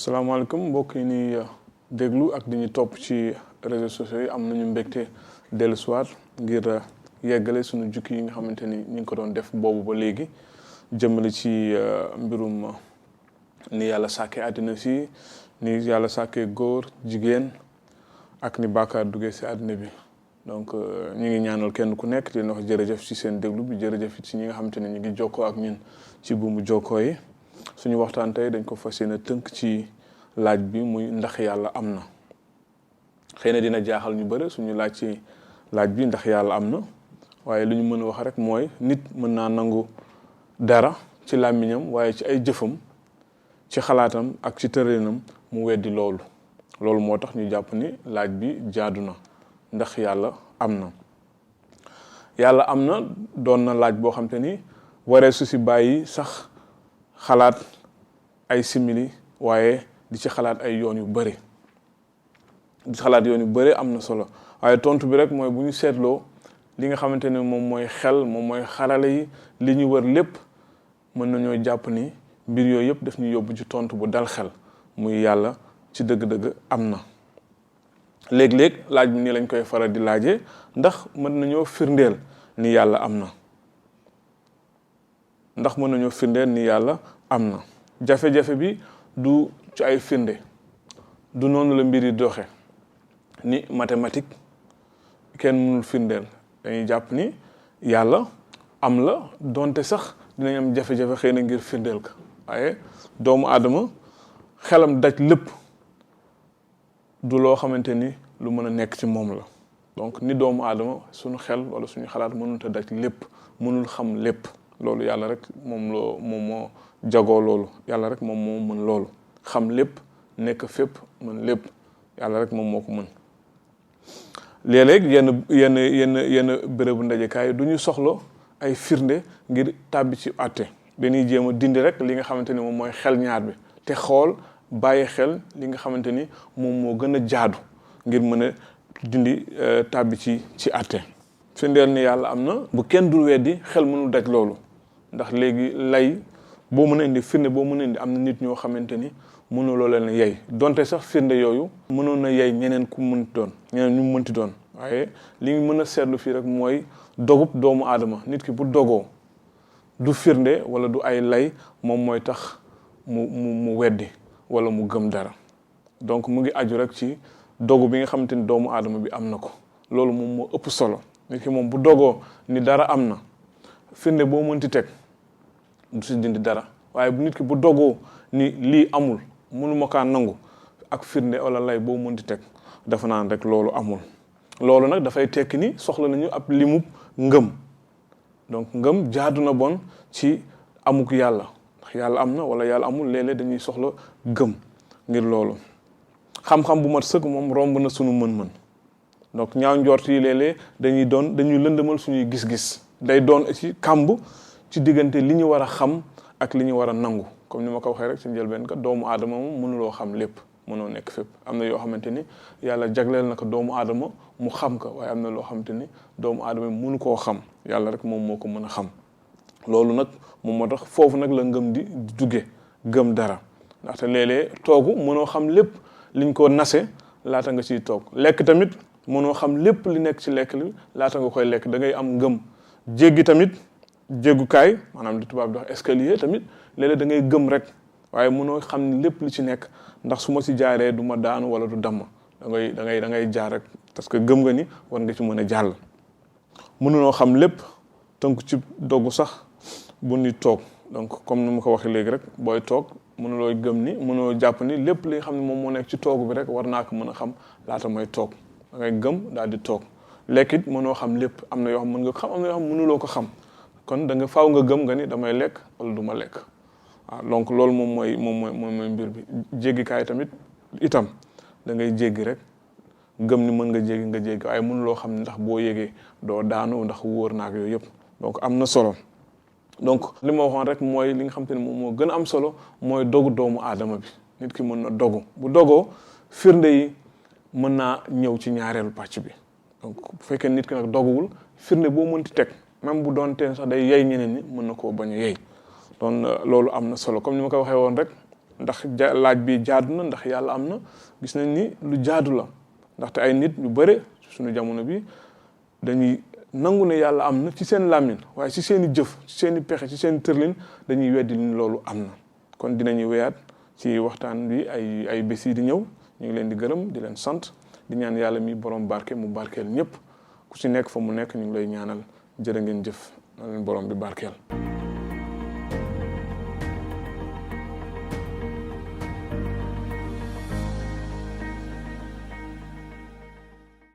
salaamaaleykum mbokk yi ni déglu ak di ñu topp ci réseaux sociaux yi am nañu mbégte dellu soir ngir yeggale suñu jukki yi nga xamante ni ñu ngi ko doon def boobu ba léegi jëmale ci mbirum ni yàlla sàkkee àddina si ni yàlla sàkkee góor jigéen ak ni bàkkaar duggee si àddina bi donc ñu ngi ñaanal kenn ku nekk di leen wax jërëjëf ci seen déglu bi jërëjëf ci ñi nga xamante ne ñu ngi jokkoo ak ñun ci buumu jokkoo yi suñu waxtaan tey dañ ko fas yéene tënk ci laaj bi muy ndax yàlla am na xëy na dina jaaxal ñu bëri suñu laaj ci laaj bi ndax yàlla am na waaye li ñu mën a wax rek mooy nit mën naa nangu dara ci làmmiñam waaye ci ay jëfam ci xalaatam ak ci tëralinam mu weddi loolu moo tax ñu jàpp ni laaj bi jaadu na ndax yàlla am na yàlla am na doon na laaj boo xam te ni waree su si bàyyi sax xalaat ay simili waaye di ci xalaat ay yoon yu bëri am na solo waaye tontu bi rek mooy bu ñu seetloo li nga xamante ne moom mooy xel moom mooy xarala yi li ñu wër lépp mën nañoo jàpp ni mbir yooyu yëpp daf ñu yóbbu ci tontu bu dal xel muy yàlla ci dëgg-dëgg am na. léeg-léeg laaj bi nii lañ koy faral di laajee ndax mën nañoo firndeel ni yàlla am na jafe-jafe bi du ci ay firnde du noonu la mbir yi doxe ni mathématique kenn mënul firndeel dañuy jàpp ni yàlla am la donte sax dinañ am jafe-jafe xëy na ngir firndeel ko waaye doomu aadama xelam daj lépp du loo xamante ni lu mën a nekk ci moom la donc ni doomu aadama suñu xel wala suñu xalaat mënut a daj lépp mënul xam lépp loolu yàlla rek moom moo jagoo loolu yàlla rek moom moo mën loolu xam lépp nekk fépp mën lépp yàlla rek moom moo ko mën léeg-léeg yenn bérébu ndajekaay du ñu soxla ay firnde ngir tàbbi ci àtte dañuy jéem a dindi rek li nga xamante ni moom mooy xel ñaar bi te xool bàyyi xel li nga xamante ni moom moo gën a jaadu ngir mën a dindi tàbbi ci àtte firndeel ni yàlla am na bu kenn dul weddi xel mënul daj loolu ndax léegi lay boo mën a indi firnde boo mën a indi am na nit ñoo xamante ni mënuloo leen yey donte sax firnde yooyu mënoon na yey ñeneen ñu mënti doon waaye li ngi mën a seetlu fii rek mooy dogub doomu aadama nit ki bu dogoo du firnde wala du ay lay moom mooy tax mu weddi wala mu gëm dara donc mu ngi aju rek ci dogu bi nga xamante ni doomu aadama bi am na ko loolu moom moo ëpp solo nit ki moom bu dogoo ni dara am na firnde boo mënti teg du si dindi dara waaye nit ki bu dogoo ni lii amul mënuma kaa nangu ak firnde wala lay boo mënti teg dafa naan rek loolu amul loolu nag dafay tekki ni soxla nañu ab limub ngëm donc ngëm jaadu na bon ci amuk yàlla ndax yàlla am na wala yàlla amul léeg-léeg dañuy soxla gëm ngir loolu xam-xam bu mat sëkk moom romb na suñu mën-mën donc ñaaw njort yi léeg-léeg dañuy lëndëmal suñuy gis-gis day doon ci kàmb ci diggante li ñu war a xam ak li ñu war a nangu comme ni ma ko waxee rek ci njëlbeen ka doomu aadama moom mënuloo xam lépp mënoo nekk fépp am na yoo xamante ni yàlla jagleel na ko doomu aadama mu xam ko waaye am na loo xamante ni doomu aadama mënu koo xam yàlla rek moom moo ko mën a xam loolu nag moom moo tax foofu nag la ngëm di duggee gëm dara ndaxte léeg-léeg toogu mënoo xam lépp liñ ko nase laata nga ciy toog lekk tamit mënoo xam lépp li nekk ci lekk li laata nga koy lekk da ngay am ngëm jéggi tamit jéggukaay maanaam li tubaab di wax escalier tamit léeg-léeg da ngay gëm rek waaye mënoo xam ni lépp li ci nekk ndax su ma si jaaree du ma daanu wala du damm da ngay jaar rek parce que gëm nga ni war nga ci mën a jàll mënunoo xam lépp tënk ci dogu sax bu ni toog donc comme ni ma ko waxee léegi rek booy toog mënuloo gëm ni mënoo jàpp ni lépp li nga xam ne moom moo nekk ci toogu bi rek war naa ko mën a xam laata may toog da ngay gëm daal di toog lekk it mënoo xam lépp am na yoo xam mën nga ko xam am na yoo xam mënuloo ko xam kon da nga faaw nga gëm nga ni damay lekk wala du ma lekk waaw donc loolu moom mooy mbir bi jéggikaay tamit itam da ngay jéggi rek gëm ni mën nga jéggi waaye mënuloo xam ne ndax boo yégee doo daanu ndax wóor naak yooyu yëpp donc am na solo donc li ma waxoon rek mooy li nga xam te ne moom moo gën a am solo mooy dogu doomu aadama bi nit ki mën na dogu bu dogoo firnde yi mën naa ñëw ci ñaareelu pàcc bi donc bu fekkee nit ki nag doguwul firnde boo mënti teg même bu doon teen sax day yey ñeneen ñi mën na koo bañ a yey donc loolu am na solo comme ni ma ko waxee woon rek ndax laaj bi jaadu na ndax yàlla am na gis nañ ni lu jaadu la ndaxte ay nit ñu bëre suñu jamono bi dañuy nangu ne yàlla am na ci seen làmmiñ waaye ci seen i jëf ci seen i pexe ci seen i tërlin dañuy weddi ni loolu am na. kon dinañu weyaat ci waxtaan bi ay bés yi di ñëw ñu ngi leen di gërëm di leen sant di ñaan yàlla mi borom barke mu barkeel ñëpp ku ci nekk fa mu nekk ñu ngi lay ñaanal jërë ngeen jëf na leen borom bi barkeel.